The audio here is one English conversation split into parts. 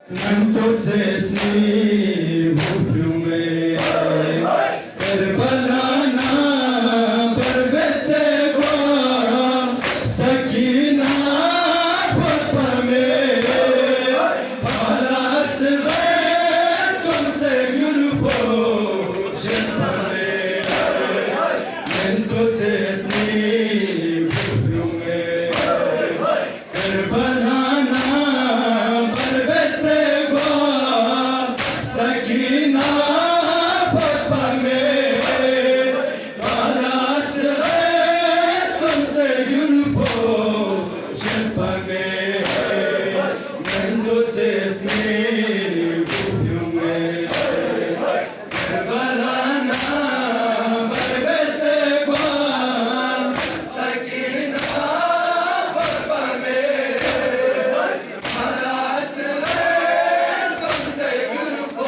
Mentosesni bhuplume Karbalana parvese go sakina papame halas ghe sunse gurpo shpame Mentosesni bhuplume Karbalana Sakina papa me Kalas res tunse gurpo Shelpa me Mendo cesni bhuplume Karbalana barbese kwa Sakina papa me Kalas res tunse gurpo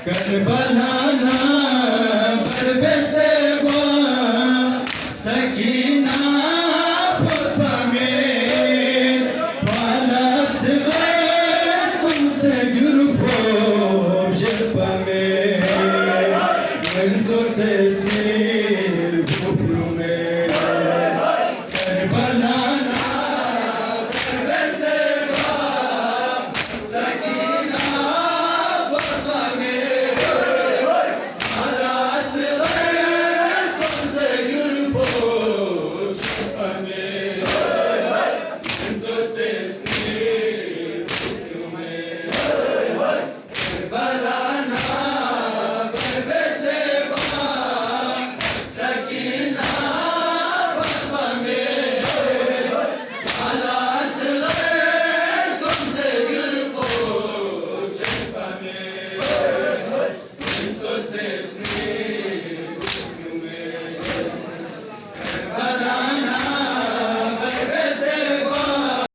Karbalana barbese go sakina papa me Halas res tunse gurpo